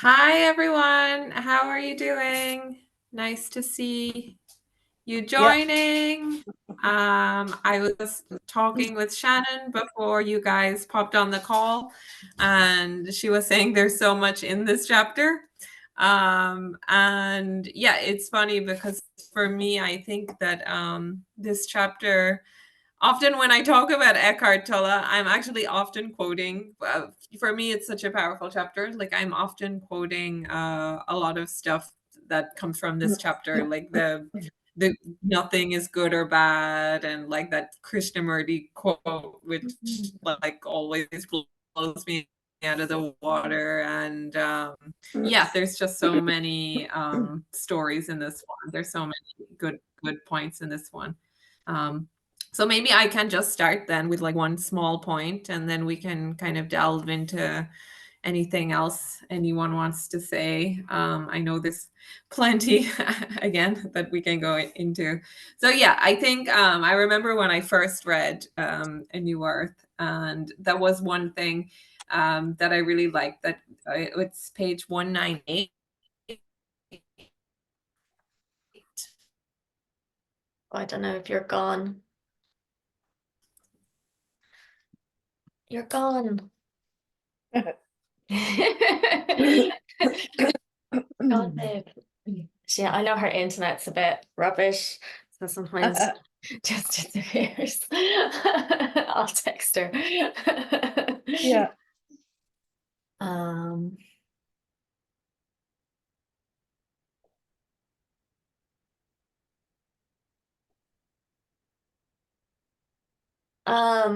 Hi, everyone. How are you doing? Nice to see you Yep. joining. I was talking with Shannon before you guys popped on the call, and she was saying there's so much in this chapter. And yeah, it's funny because for me, I think that this chapter often when I talk about Eckhart Tolle, I'm actually often quoting. For me, it's such a powerful chapter. Like I'm often quoting a lot of stuff that comes from this chapter, like the nothing is good or bad, and like that Krishnamurti quote, which like always blows me out of the water. And yeah, there's just so many stories in this one. There's so many good points in this one. Um, so maybe I can just start then with like one small point, and then we can kind of delve into anything else anyone wants to say. I know there's plenty again that we can go into. So yeah, I think I remember when I first read A New Earth, and that was one thing that I really liked. That it's page 198. I don't know if you're gone. You're gone. Gone, babe. Yeah, I know her internet's a bit rubbish, so sometimes just disappears. I'll text her. Yeah. Um,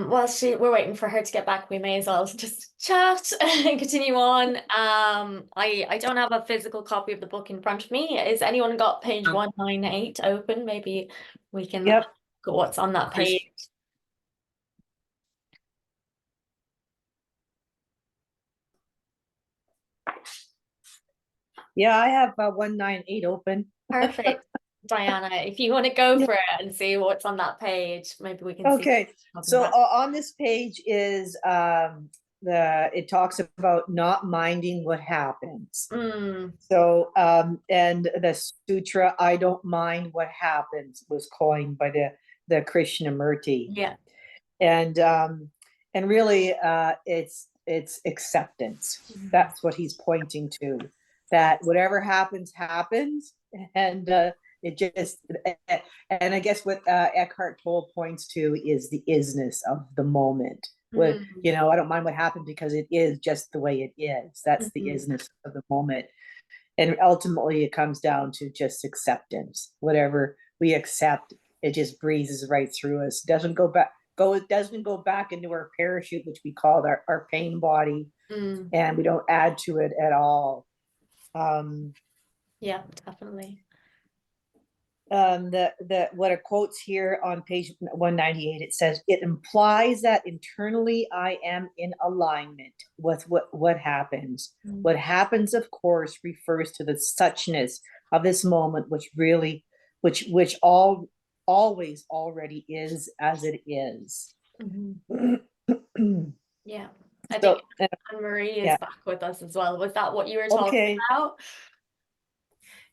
while we're waiting for her to get back, we may as well just chat and continue on. I don't have a physical copy of the book in front of me. Is anyone got page 198 open? Maybe we can Yep. look at what's on that page. Yeah, I have 198 open. Perfect. Diana, if you want to go for it and see what's on that page, maybe we can see. Okay. So on this page is it talks about not minding what happens. So and the sutra, I don't mind what happens, was coined by the Krishnamurti. Yeah. And really it's acceptance. That's what he's pointing to, that whatever happens and it just, and I guess what Eckhart Tolle points to is the isness of the moment. I don't mind what happened because it is just the way it is. That's the isness of the moment. And ultimately it comes down to just acceptance. Whatever we accept, it just breezes right through us. Doesn't go back into our parachute, which we call our pain body, and we don't add to it at all. Yeah, definitely. What it quotes here on page 198, it says, it implies that internally I am in alignment with what happens. What happens, of course, refers to the suchness of this moment, which always already is as it is. Yeah. I think Anne-Marie is back with us as well. Was that what you were talking about?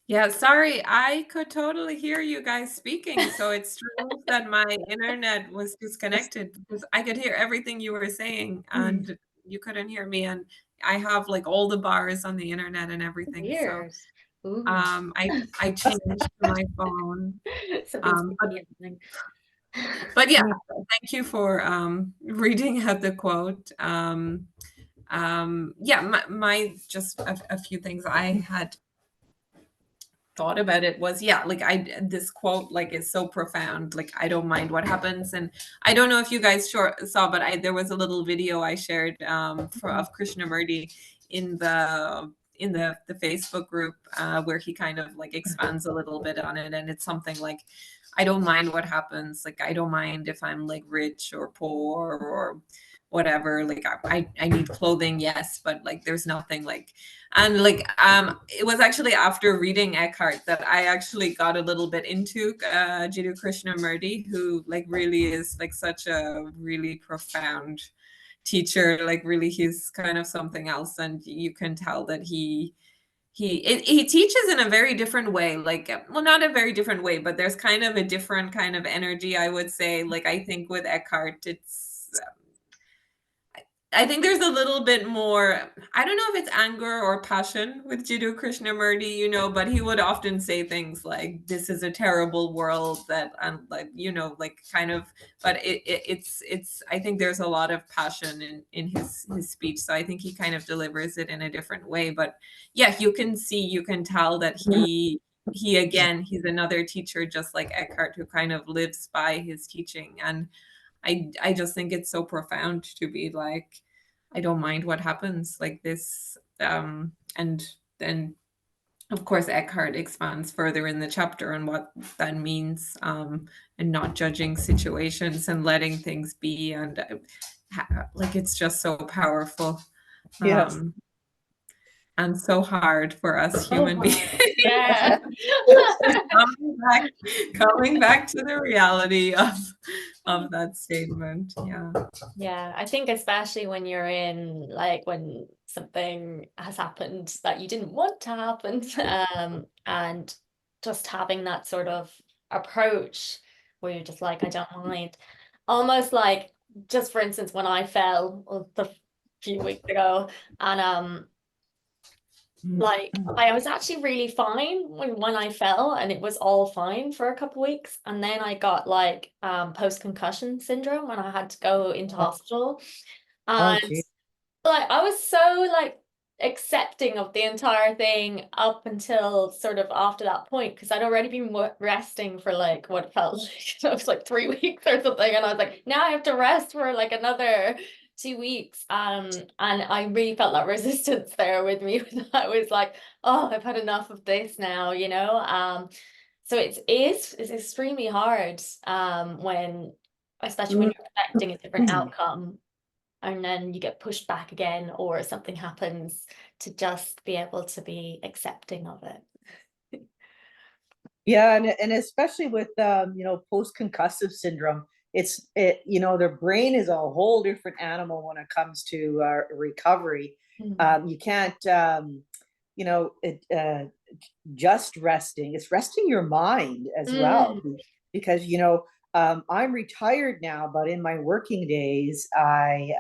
Yeah, sorry, I could totally hear you guys speaking. So it's true that my internet was disconnected because I could hear everything you were saying and you couldn't hear me. And I have like all the bars on the internet and everything. Weird. So I changed my phone. But yeah, thank you for reading out the quote. Yeah, my just a few things I had thought about it was, yeah, like this quote like is so profound. Like I don't mind what happens. And I don't know if you guys saw, but there was a little video I shared of Krishnamurti in the Facebook group where he kind of like expands a little bit on it, and it's something like, I don't mind what happens. Like I don't mind if I'm like rich or poor or whatever. Like I need clothing, yes, but like there's nothing like. And like it was actually after reading Eckhart that I actually got a little bit into Jiddu Krishnamurti, who like really is like such a really profound teacher. Like really, he's kind of something else, and you can tell that he teaches in a very different way. Like, well, not a very different way, but there's kind of a different kind of energy, I would say. Like, I think with Eckhart, I think there's a little bit more, I don't know if it's anger or passion with Jiddu Krishnamurti, but he would often say things like, this is a terrible world that, and like, like kind of, but it's, I think there's a lot of passion in his speech. So I think he kind of delivers it in a different way. But yeah, you can tell that he's another teacher, just like Eckhart, who kind of lives by his teaching. And I just think it's so profound to be like, I don't mind what happens like this. And then, of course, Eckhart expands further in the chapter on what that means, and not judging situations and letting things be. And like, it's just so powerful. Yes. And so hard for us So human beings. hard. Yeah. coming back to the reality of that statement. Yeah, I think especially when you're in, like, when something has happened that you didn't want to happen, and just having that sort of approach where you're just like, I don't mind. Almost like, just for instance, when I fell a few weeks ago, and like, I was actually really fine when I fell, and it was all fine for a couple weeks, and then I got like post-concussion syndrome when I had to go into hospital. Oh, And gee. like, I was so like accepting of the entire thing up until sort of after that point, because I'd already been resting for like what felt like it was like 3 weeks or something, and I was like, now I have to rest for like another 2 weeks. And I really felt that resistance there with me. I was like, oh, I've had enough of this now, so it's extremely hard, when, especially when you're expecting a different outcome, and then you get pushed back again or something happens, to just be able to be accepting of it. Yeah, and especially with post-concussive syndrome, their brain is a whole different animal when it comes to recovery. You can't just resting. It's resting your mind as well, because I'm retired now, but in my working days, I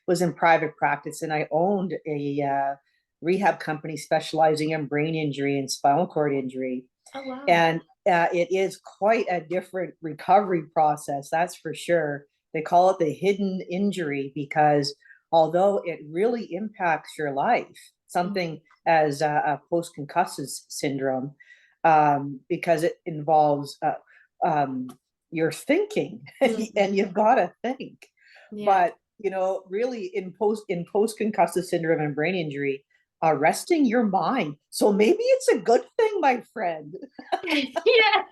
was in private practice, and I owned a rehab company specializing in brain injury and spinal cord injury. Oh, wow. And it is quite a different recovery process, that's for sure. They call it the hidden injury, because although it really impacts your life, something as a post-concussive syndrome, because it involves your thinking, and you've got to think. Yeah. But really, in post-concussive syndrome and brain injury, resting your mind. So maybe it's a good thing, my friend. Yeah,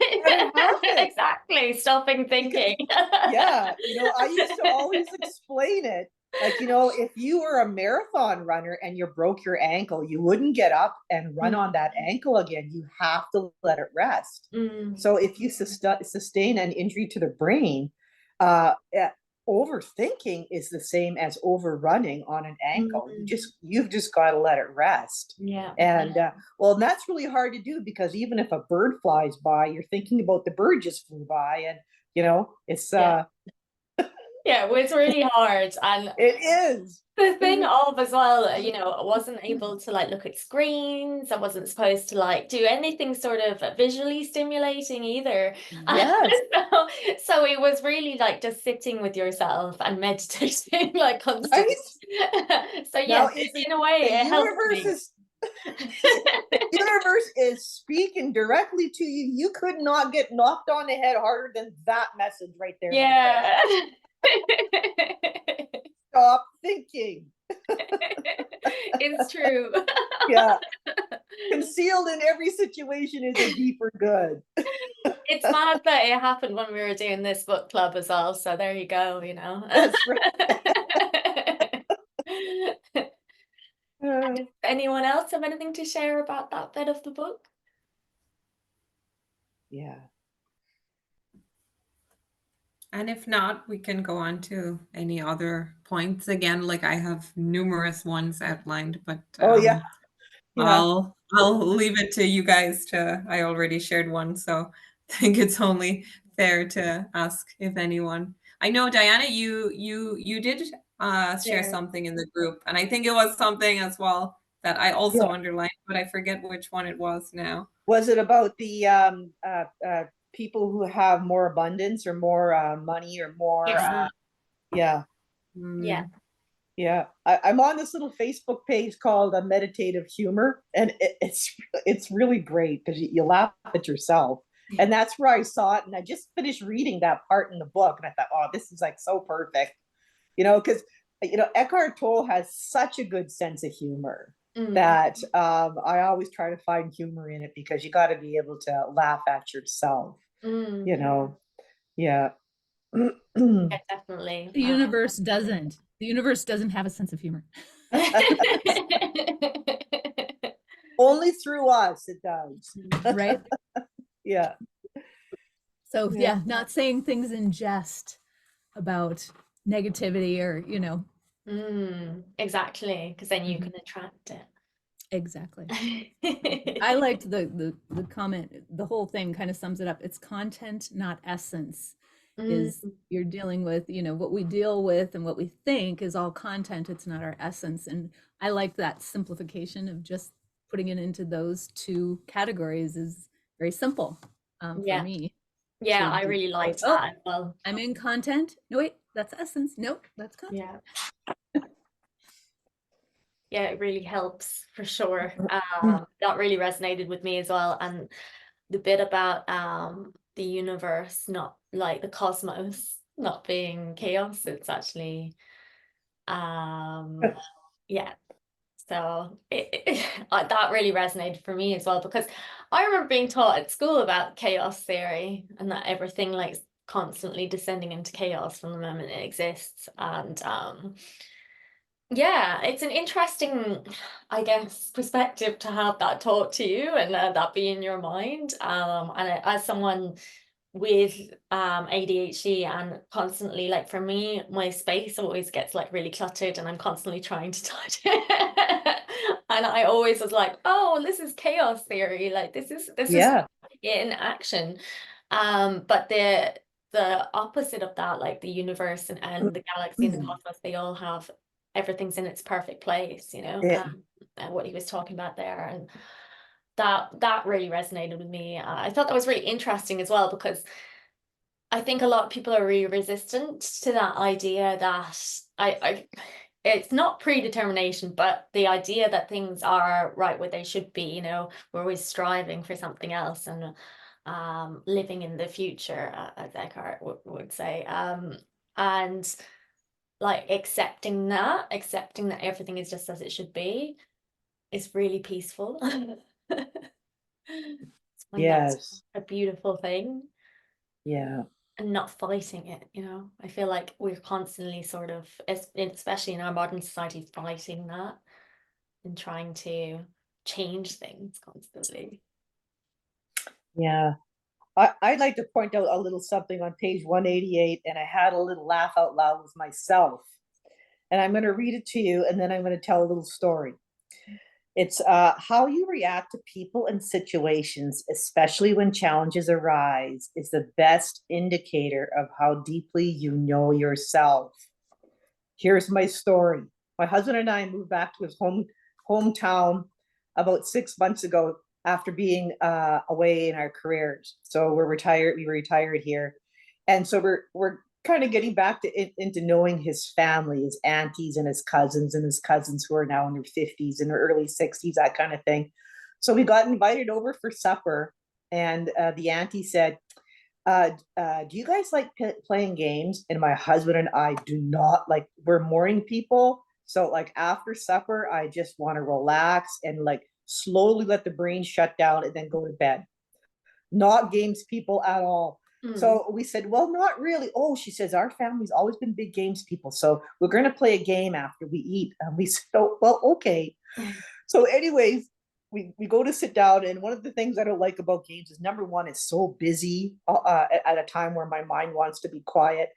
exactly. Stopping thinking. Yeah, I used to always explain it. Like, if you were a marathon runner and you broke your ankle, you wouldn't get up and run on that ankle again. You have to let it rest. So if you sustain an injury to the brain, overthinking is the same as overrunning on an ankle. You've just got to let it rest. Yeah. And and that's really hard to do, because even if a bird flies by, you're thinking about the bird just flew by, and it's yeah, well, it's really hard. And it is the thing of, as well, I wasn't able to like look at screens. I wasn't supposed to like do anything sort of visually stimulating either. Yes. So it was really like just sitting with yourself and meditating like constantly. Right? So yes, in a way, it helped me. The universe is speaking directly to you. You could not get knocked on the head harder than that message right there. Yeah. Stop thinking. It's true. Yeah. Concealed in every situation is a deeper good. It's mad that it happened when we were doing this book club as well. So there you go, That's right. Does anyone else have anything to share about that bit of the book? Yeah. And if not, we can go on to any other points. Again, like I have numerous ones outlined, but Oh yeah, yeah. I'll leave it to you guys to I already shared one, so I think it's only fair to ask if anyone. I know Diana, you did share There. something in the group, and I think it was something as well that I also Yeah. underlined, but I forget which one it was now. Was it about the people who have more abundance or more money or more? Yes. Yeah, Yeah. Mm, yeah. I'm on this little Facebook page called Meditative Humor, and it's really great because you laugh at yourself. And that's where I saw it, and I just finished reading that part in the book, and I thought, oh, this is like so perfect, because Eckhart Tolle has such a good sense of humor Mm. that I always try to find humor in it because you got to be able to laugh at yourself, you Mm. know. Yeah. Yeah, definitely. The universe doesn't. The universe doesn't have a sense of humor. Only through us it does. Right? Yeah. So Yeah. yeah, not saying things in jest about negativity or, Exactly, because then you Mhm. can attract Exactly. it. I liked the comment, the whole thing kind of sums it up. It's content, not essence. Is Mm, you're dealing with, what we deal with and what we think is all content, it's not our essence. And I like that simplification of just putting it into those two categories is very simple for yeah, me yeah, to I do. really liked Oh, that as well. I'm in content. No, wait, that's essence. Nope, that's content. Yeah, yeah, it really helps for sure. That really resonated with me as well. And the bit about the universe, not like the cosmos, not being chaos, it's actually yeah. So that really resonated for me as well, because I remember being taught at school about chaos theory and that everything like constantly descending into chaos from the moment it exists. And yeah, it's an interesting, I guess, perspective to have that taught to you and that be in your mind. And as someone with ADHD and constantly, like for me, my space always gets like really cluttered and I'm constantly trying to tidy it. And I always was like, oh, this is chaos theory, like this is Yeah. in action. But the opposite of that, like the universe and the galaxy and the cosmos, they all have everything's in its perfect place, Yeah. and what he was talking about there. And that really resonated with me. I thought that was really interesting as well, because I think a lot of people are really resistant to that idea that it's not predetermination, but the idea that things are right where they should be, we're always striving for something else and living in the future, as Eckhart would say. And like accepting that everything is just as it should be is really peaceful. I find that's Yes. a beautiful thing. Yeah. And not fighting it, I feel like we're constantly sort of, especially in our modern society, fighting that and trying to change things constantly. Yeah. I'd like to point out a little something on page 188, and I had a little laugh out loud with myself. And I'm going to read it to you, and then I'm going to tell a little story. It's how you react to people and situations, especially when challenges arise, is the best indicator of how deeply you know yourself. Here's my story. My husband and I moved back to his hometown about 6 months ago after being away in our careers. So we're retired. We were retired here, and so we're kind of getting back into knowing his family, his aunties and his cousins who are now in their 50s and their early 60s, that kind of thing. So we got invited over for supper, and the auntie said, do you guys like playing games? And my husband and I do not. Like, we're morning people. So like after supper, I just want to relax and like slowly let the brain shut down and then go to bed. Not games people at all. So we said, well, not really. Oh, she says, our family's always been big games people. So we're going to play a game after we eat. And we said, oh, well, okay. So anyways, we go to sit down, and one of the things I don't like about games is, number one, it's so busy at a time where my mind wants to be quiet,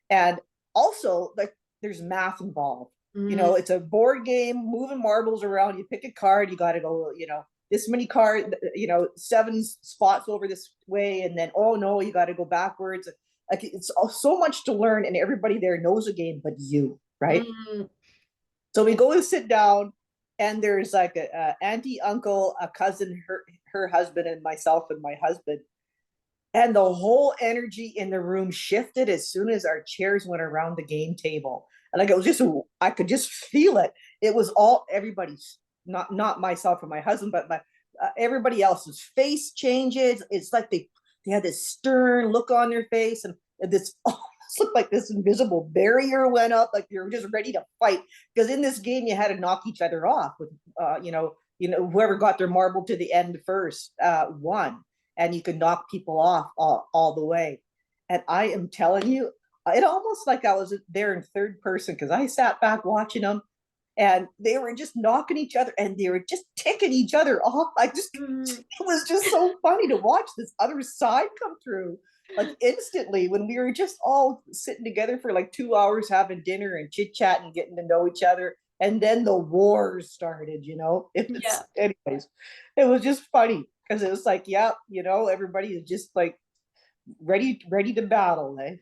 and also like there's math involved. You know, it's a board game, moving marbles around. You pick a card, you got to go, you know, this many cards, you know, 7 spots over this way, and then oh no, you got to go backwards. Like it's so much to learn, and everybody there knows a game but you, right? So we go to sit down, and there's like a auntie, uncle, a cousin, her husband, and myself and my husband. And the whole energy in the room shifted as soon as our chairs went around the game table. And like it was just, I could just feel it. It was all everybody's, not myself and my husband, but everybody else's face changes. It's like they had this stern look on their face, and this almost looked like this invisible barrier went up, like they were just ready to fight. Because in this game, you had to knock each other off with, you know, whoever got their marble to the end first won, and you could knock people off all the way. And I am telling you, it almost like I was there in third person, because I sat back watching them, and they were just knocking each other, and they were just ticking each other off. It was just so funny to watch this other side come through, like instantly, when we were just all sitting together for like 2 hours having dinner and chit chat and getting to know each other. And then the wars started, you know. Anyways, it was just funny, because it was like, yeah, you know, everybody is just like ready to battle, eh?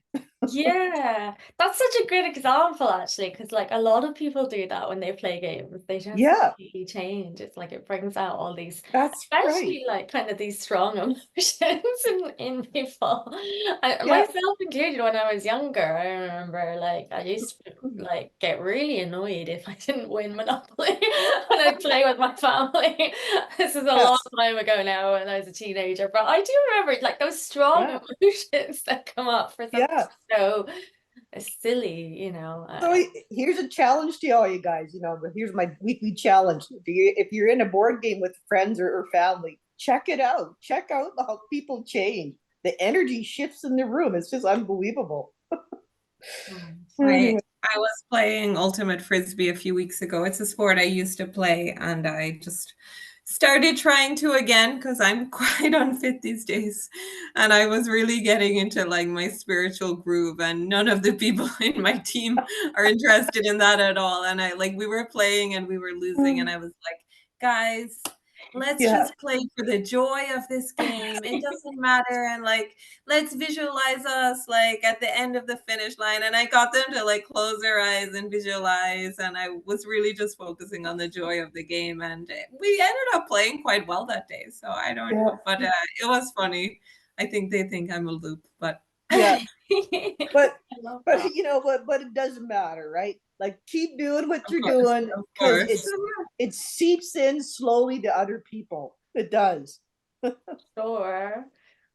Yeah, that's such a great example, actually, because like a lot of people do that when they play games. They just Yeah, completely change. It's like it brings out all these, that's right. especially like kind of these strong emotions in people. Yeah. Myself included, when I was younger, I remember like I used to like get really annoyed if I didn't win Monopoly when I'd play with my family. This is a long time ago now, when I was a teenager, but I do remember like those strong emotions that come up for something so silly, you know. So here's a challenge to all you guys, you know, but here's my weekly challenge. If you're in a board game with friends or family, check it out. Check out how people change. The energy shifts in the room. It's just unbelievable. I was playing Ultimate Frisbee a few weeks ago. It's a sport I used to play, and I just started trying to again, because I'm quite unfit these days, and I was really getting into like my spiritual groove, and none of the people in my team are interested in that at all. And we were playing and we were losing, and I was like, guys, let's just play for the joy of this game. It doesn't matter, and like let's visualize us like at the end of the finish line. And I got them to like close their eyes and visualize, and I was really just focusing on the joy of the game, and we ended up playing quite well that day. So I don't know, but it was funny. I think they think I'm a loop, but but you know, but it doesn't matter, right? Like keep doing what you're doing, because it seeps in slowly to other people. It does. Sure.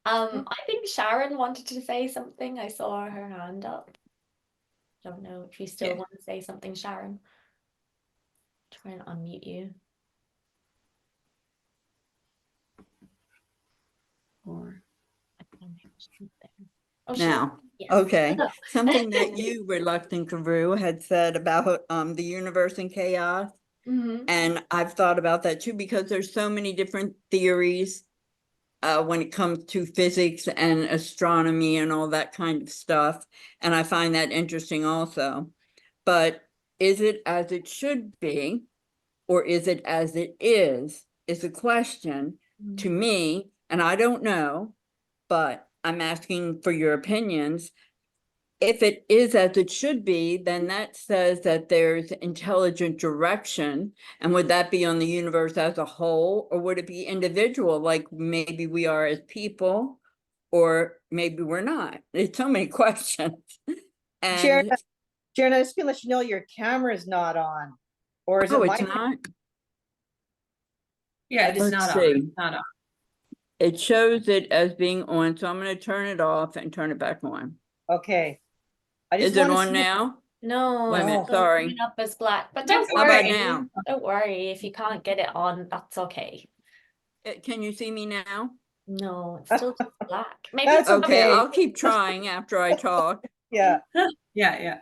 I think Sharon wanted to say something. I saw her hand up. Don't know if you still want to say something, Sharon. Try and unmute you. Now, okay. Something that you, Reluctant Guru, had said about the universe and chaos. And I've thought about that too, because there's so many different theories when it comes to physics and astronomy and all that kind of stuff. And I find that interesting also. But is it as it should be, or is it as it is a question to me. And I don't know, but I'm asking for your opinions. If it is as it should be, then that says that there's intelligent direction. And would that be on the universe as a whole, or would it be individual, like maybe we are as people, or maybe we're not? There's so many questions. And Sharon, I just feel let you know your camera is not on. Or is it it's not? Yeah, it's not on. It's not on. It shows it as being on, so I'm going to turn it off and turn it back on. Okay. Is it on now? No, wait a minute, it's sorry. coming up as black. But don't How worry. about now? Don't worry if you can't get it on. That's okay. Can you see me now? No, it's still just black. Maybe That's it's Okay, okay. I'll keep trying after I talk. Yeah. Yeah.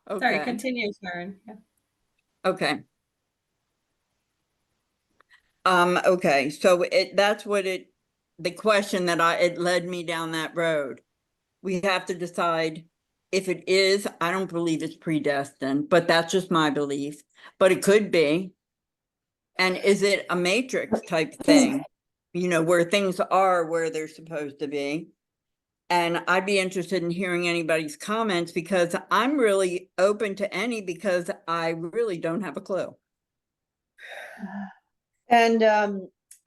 Okay. Sorry, continue, Sharon. Yeah. Okay. Okay, so that's what the question that it led me down that road. We have to decide if it is. I don't believe it's predestined, but that's just my belief, but it could be. And is it a matrix type thing, where things are where they're supposed to be? And I'd be interested in hearing anybody's comments, because I'm really open to any, because I really don't have a clue. And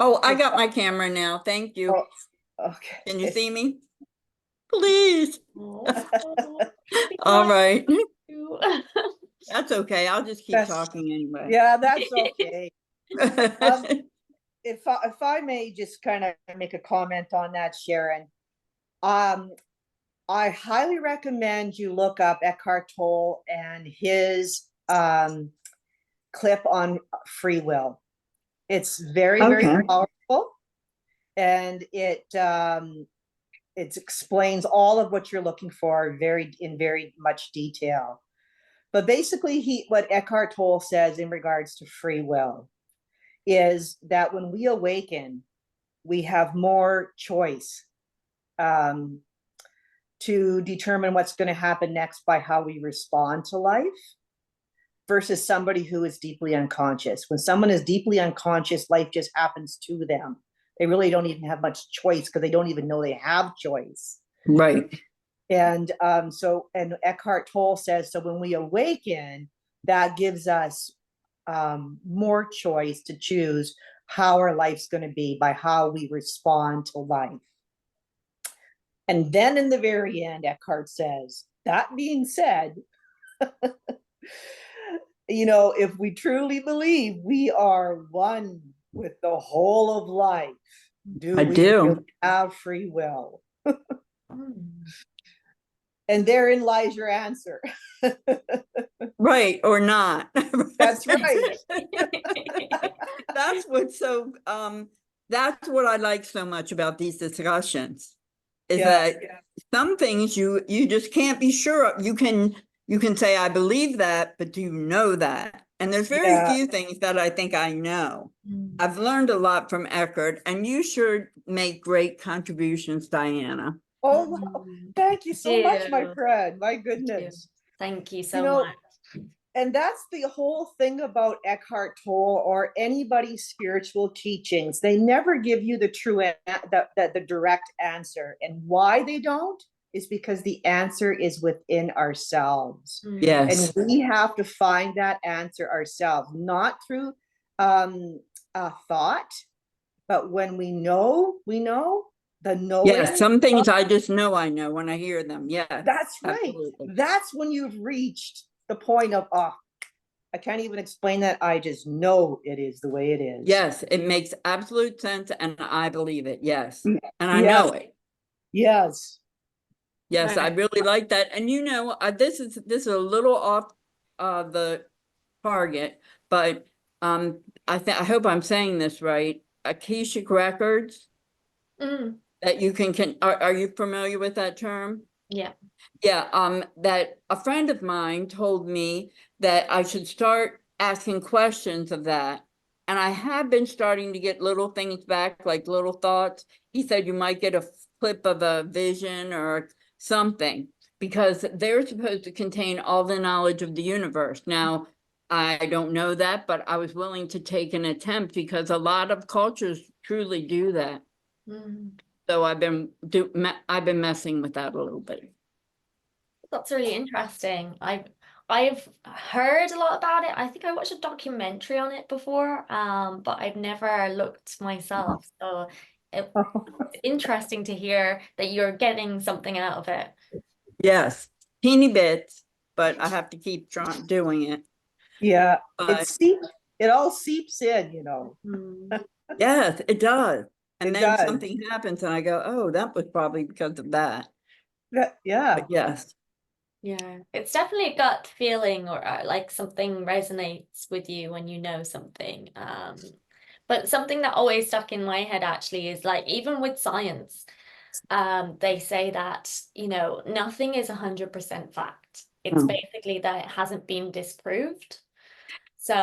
Oh, I got my camera now. Thank you. okay. Can you see me? Please. Oh, All right. you. That's okay. I'll just keep talking anyway. Yeah, that's okay. If I may just kind of make a comment on that, Sharon. I highly recommend you look up Eckhart Tolle and his clip on free will. It's very, very powerful, and it explains all of what you're looking for in very much detail. But basically, what Eckhart Tolle says in regards to free will is that when we awaken, we have more choice to determine what's going to happen next by how we respond to life, versus somebody who is deeply unconscious. When someone is deeply unconscious, life just happens to them. They really don't even have much choice, because they don't even know they have choice. Right. And and Eckhart Tolle says, so when we awaken, that gives us more choice to choose how our life's going to be by how we respond to life. And then in the very end, Eckhart says, that being said, if we truly believe we are one with the whole of life, do we really have free will? And therein lies your answer. Right, or not. That's right. That's that's what I like so much about these discussions, is that some things you just can't be sure of. You can say, I believe that, but do you know that? And there's very few things that I think I know. I've learned a lot from Eckhart, and you sure make great contributions, Diana. Oh, thank you so much, my friend. My goodness. Thank you so much. And that's the whole thing about Eckhart Tolle or anybody's spiritual teachings. They never give you the true, the direct answer. And why they don't is because the answer is within ourselves. Yes. And we have to find that answer ourselves, not through a thought, but when we know, the knowing. Yeah, some things I just know I know when I hear them. Yeah. That's right. Absolutely. That's when you've reached the point of, I can't even explain that. I just know it is the way it is. Yes, it makes absolute sense, and I believe it. Yes. And I know it. Yes. Yes, I really like that. And this is a little off the target, but I hope I'm saying this right. Akashic records that you can are you familiar with that term? Yeah. Yeah, that a friend of mine told me that I should start asking questions of that. And I have been starting to get little things back, like little thoughts. He said you might get a clip of a vision or something, because they're supposed to contain all the knowledge of the universe. Now, I don't know that, but I was willing to take an attempt, because a lot of cultures truly do that. So I've been messing with that a little bit. That's really interesting. I've heard a lot about it. I think I watched a documentary on it before, but I've never looked myself. So it's interesting to hear that you're getting something out of it. Yes, teeny bits, but I have to keep trying doing it. Yeah, it all seeps in, Yes, it does. And then does. something happens and I go, oh, that was probably because of that. Yeah. But yes. Yeah, it's definitely a gut feeling, or like something resonates with you when you know something. But something that always stuck in my head actually is, like, even with science, they say that, nothing is 100% fact. It's basically that it hasn't been disproved. So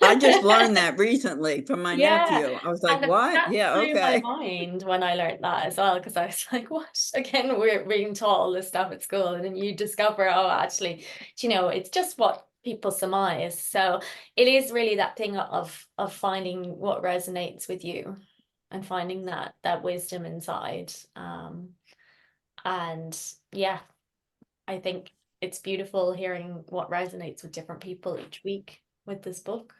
I just learned that recently from my nephew. I was like, and what? that Yeah, blew my okay. mind when I learned that as well, because I was like, what? Again, we're being taught all this stuff at school, and then you discover, oh, actually, it's just what people surmise. So it is really that thing of finding what resonates with you and finding that wisdom inside. And yeah, I think it's beautiful hearing what resonates with different people each week with this book.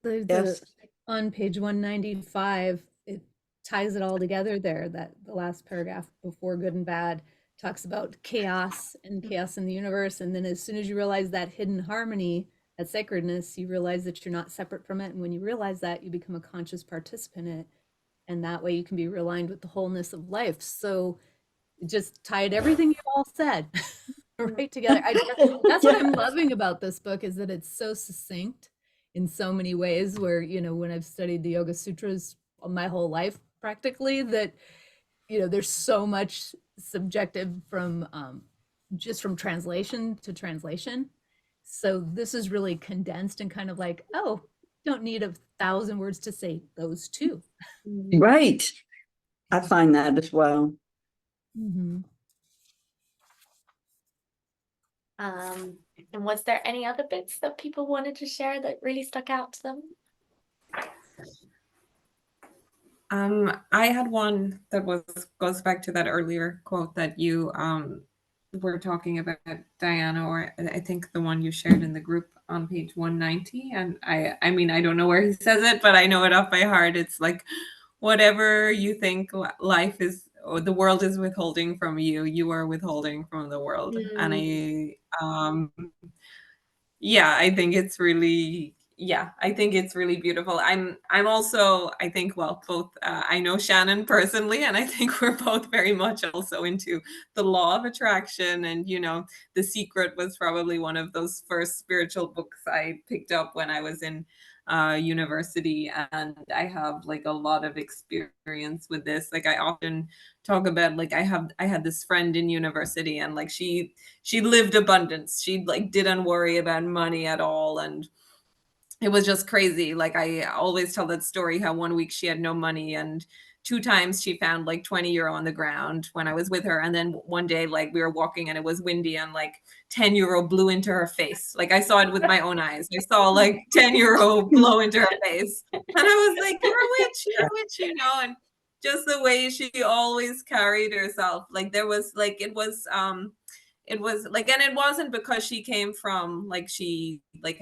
There's on page 195, it ties it all together there, that the last paragraph before good and bad talks about chaos and chaos in the universe. And then as soon as you realize that hidden harmony, that sacredness, you realize that you're not separate from it. And when you realize that, you become a conscious participant in it. And that way you can be realigned with the wholeness of life. So it just tied everything you all said right together. That's what I'm loving about this book, is that it's so succinct in so many ways, where, when I've studied the Yoga Sutras my whole life practically, that, there's so much subjective from just from translation to translation. So this is really condensed and kind of like, oh, don't need 1,000 words to say those two. Right. I find that as well. Mm-hmm. And was there any other bits that people wanted to share that really stuck out to them? I had one that goes back to that earlier quote that you were talking about, Diana, or I think the one you shared in the group on page 190. And I mean, I don't know where he says it, but I know it off by heart. It's like, whatever you think life is, or the world is withholding from you, you are withholding from the world. And I think it's really, beautiful. I'm also, I think, well, both, I know Shannon personally, and I think we're both very much also into the law of attraction. And, The Secret was probably one of those first spiritual books I picked up when I was in university, and I have like a lot of experience with this. Like, I often talk about, like, I had this friend in university, and like she lived abundance. She like didn't worry about money at all, and it was just crazy. Like, I always tell that story, how one week she had no money, and 2 times she found like 20 euro on the ground when I was with her. And then one day, like, we were walking and it was windy, and like 10 euro blew into her face. Like, I saw it with my own eyes. I saw like 10 euro blow into her face. And I was like, you're a witch, and just the way she always carried herself. Like, there was like, it was like, and it wasn't because she came from, like, she like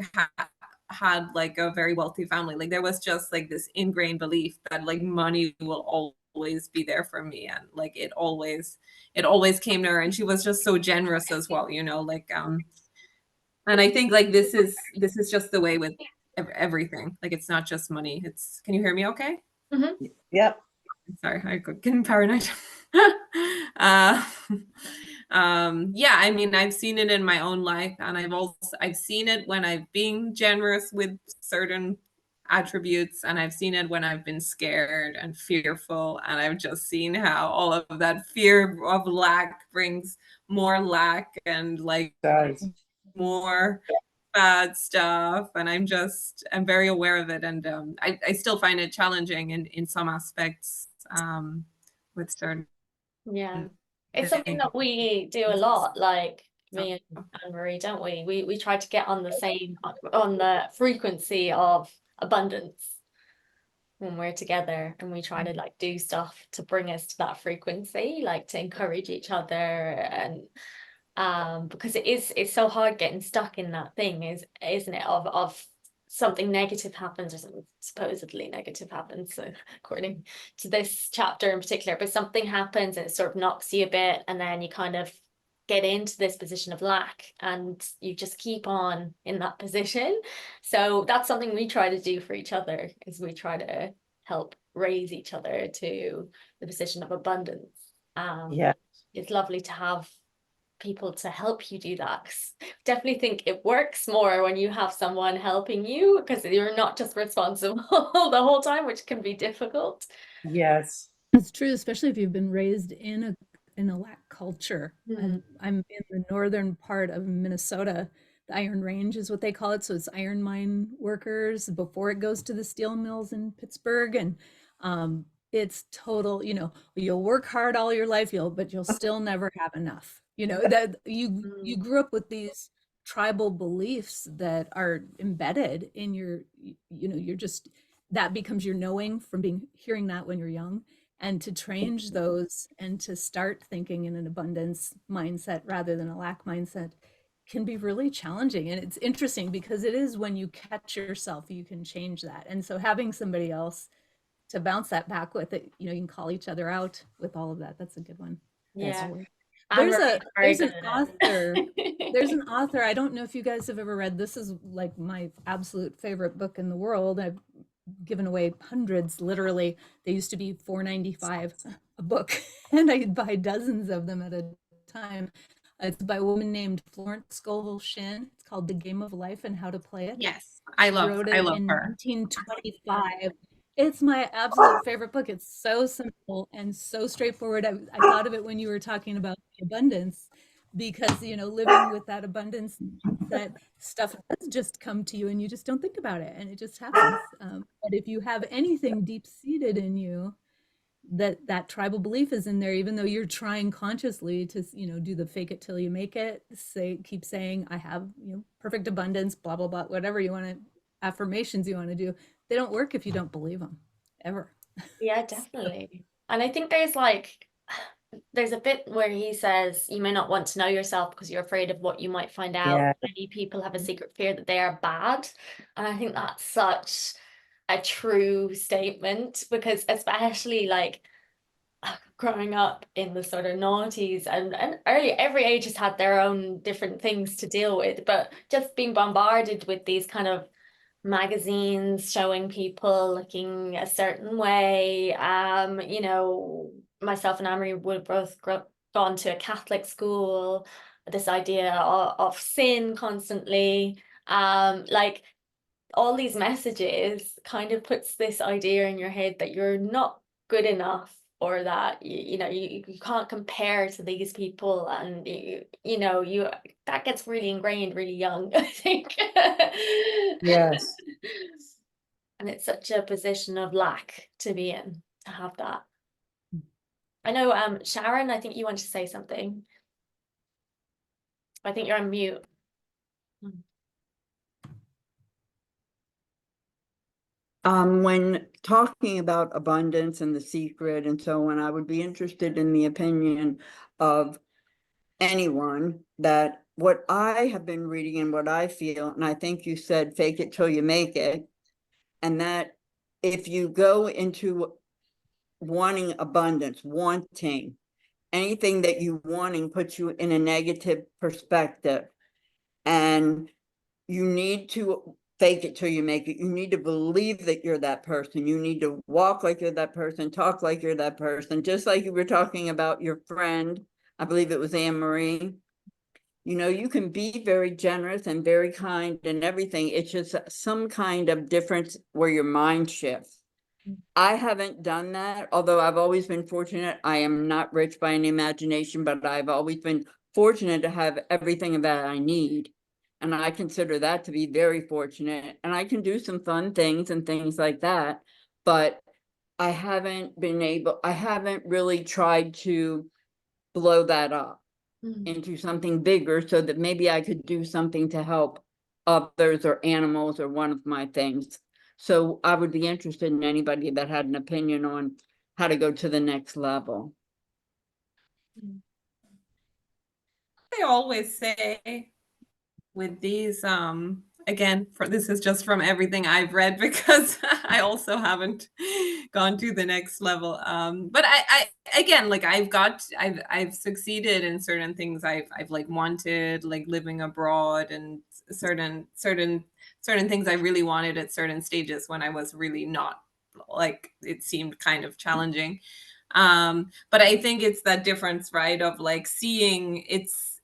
had like a very wealthy family. Like, there was just like this ingrained belief that like money will always be there for me, and like it always came to her. And she was just so generous as well, like and I think like this is just the way with everything. Like, it's not just money. Can you hear me okay? Mm-hmm. Yep. Sorry, I got getting paranoid. Yeah, I mean, I've seen it in my own life, and I've seen it when I've been generous with certain attributes, and I've seen it when I've been scared and fearful, and I've just seen how all of that fear of lack brings more lack, and like more bad stuff. And I'm very aware of it, and I still find it challenging in some aspects with certain. Yeah, it's something that we do a lot, like me and Anne-Marie, don't we? We try to get on the frequency of abundance when we're together, and we try to like do stuff to bring us to that frequency, like to encourage each other. And because it's so hard getting stuck in that thing, isn't it, of something negative happens, or something supposedly negative happens, so according to this chapter in particular, but something happens and it sort of knocks you a bit, and then you kind of get into this position of lack, and you just keep on in that position. So that's something we try to do for each other, is we try to help raise each other to the position of abundance. Yeah. It's lovely to have people to help you do that. Definitely think it works more when you have someone helping you, because you're not just responsible the whole time, which can be difficult. Yes, it's true, especially if you've been raised in a lack culture. And I'm in the northern part of Minnesota, the Iron Range is what they call it. So it's iron mine workers before it goes to the steel mills in Pittsburgh. And it's total, you know, you'll work hard all your life, but you'll still never have enough. You know, that you grew up with these tribal beliefs that are embedded in your, you know, you're just, that becomes your knowing from hearing that when you're young. And to change those and to start thinking in an abundance mindset rather than a lack mindset can be really challenging. And it's interesting because it is when you catch yourself, you can change that. And so having somebody else to bounce that back with, it, you know, you can call each other out with all of that. That's a good one. Yeah. There's an author. There's an author. I don't know if you guys have ever read. This is like my absolute favorite book in the world. I've given away hundreds, literally. They used to be $4.95 a book, and I'd buy dozens of them at a time. It's by a woman named Florence Scovel Shinn. It's called The Game of Life and How to Play It. Yes, I love her. in her. 1925. It's my absolute favorite book. It's so simple and so straightforward. I thought of it when you were talking about abundance, because, you know, living with that abundance, that stuff does just come to you and you just don't think about it and it just happens. But if you have anything deep seated in you, that tribal belief is in there, even though you're trying consciously to, you know, do the fake it till you make it, keep saying, I have, you know, perfect abundance, blah, blah, blah, whatever you want to, affirmations you want to do, they don't work if you don't believe them, ever. Yeah, definitely. And I think there's a bit where he says you may not want to know yourself because you're afraid of what you might find out. Yeah. Many people have a secret fear that they are bad. And I think that's such a true statement, because especially like growing up in the sort of noughties and early, every age has had their own different things to deal with, but just being bombarded with these kind of magazines showing people looking a certain way. You know, myself and Amory would both gone to a Catholic school. This idea of sin constantly, like all these messages kind of puts this idea in your head that you're not good enough, or that you know you can't compare to these people, and you know that gets really ingrained really young, I think. Yes. And it's such a position of lack to be in, to have that. I know, Sharon, I think you want to say something. I think you're on mute. When talking about abundance and The Secret and so on, I would be interested in the opinion of anyone that what I have been reading and what I feel, and I think you said fake it till you make it, and that if you go into wanting abundance, wanting anything that you wanting puts you in a negative perspective, and you need to fake it till you make it. You need to believe that you're that person. You need to walk like you're that person, talk like you're that person. Just like you were talking about your friend, I believe it was Anne-Marie. You know, you can be very generous and very kind and everything. It's just some kind of difference where your mind shifts. I haven't done that, although I've always been fortunate. I am not rich by any imagination, but I've always been fortunate to have everything that I need. And I consider that to be very fortunate. And I can do some fun things and things like that. But I haven't really tried to blow that up into something bigger so that maybe I could do something to help others or animals or one of my things. So I would be interested in anybody that had an opinion on how to go to the next level. I always say with these, again, this is just from everything I've read, because I also haven't gone to the next level. But I again, like I've succeeded in certain things I've like wanted, like living abroad, and certain things I really wanted at certain stages when I was really not, like it seemed kind of challenging. But I think it's that difference, right, of like seeing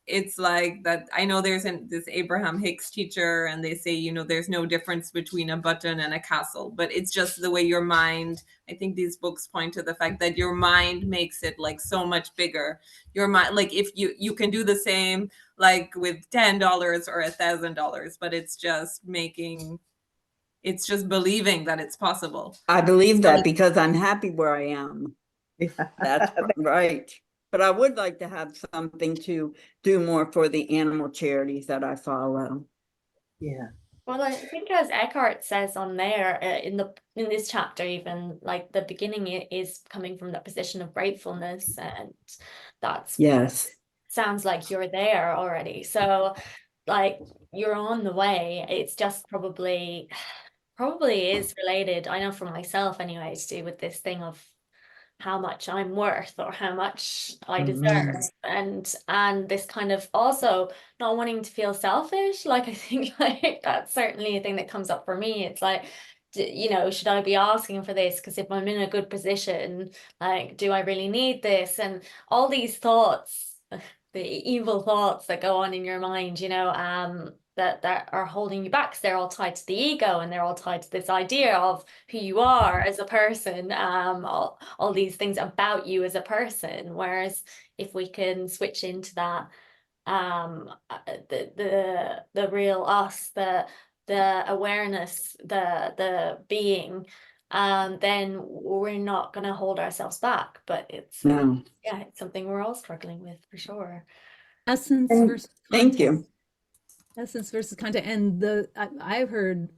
it's like that. I know there's this Abraham Hicks teacher, and they say, you know, there's no difference between a button and a castle, but it's just the way your mind, I think these books point to the fact that your mind makes it like so much bigger. Your mind, like if you can do the same like with $10 or $1,000, but it's just believing that it's possible. I believe that because I'm happy where I am. Yeah. That's right. But I would like to have something to do more for the animal charities that I follow. Yeah. Well, I think as Eckhart says on there in this chapter, even like the beginning is coming from the position of gratefulness, and that's Yes. sounds like you're there already. So like you're on the way. It's just probably is related. I know for myself anyway, to do with this thing of how much I'm worth or how much I deserve, and this kind of also not wanting to feel selfish. Like I think like that's certainly a thing that comes up for me. It's like, you know, should I be asking for this? Because if I'm in a good position, like, do I really need this? And all these thoughts, the evil thoughts that go on in your mind, you know, that are holding you back, because they're all tied to the ego, and they're all tied to this idea of who you are as a person, all these things about you as a person. Whereas if we can switch into that, the real us, the awareness, the being, then we're not going to hold ourselves back. But it's it's something we're all struggling with for sure. Essence versus content. Thank you. Essence versus content. And I've heard,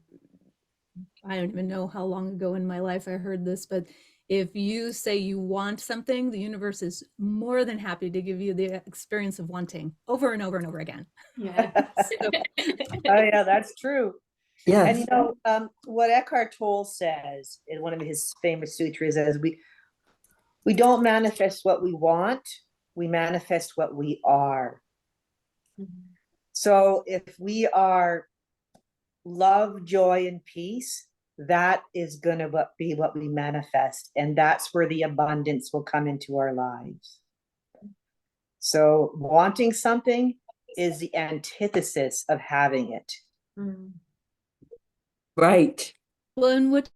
I don't even know how long ago in my life I heard this, but if you say you want something, the universe is more than happy to give you the experience of wanting over and over and over again. Yeah. Oh yeah, that's true. Yes. And you know, what Eckhart Tolle says in one of his famous sutras is we don't manifest what we want, we manifest what we are. So if we are love, joy, and peace, that is going to be what we manifest. And that's where the abundance will come into our lives. So wanting something is the antithesis of having it. Right. Well, and what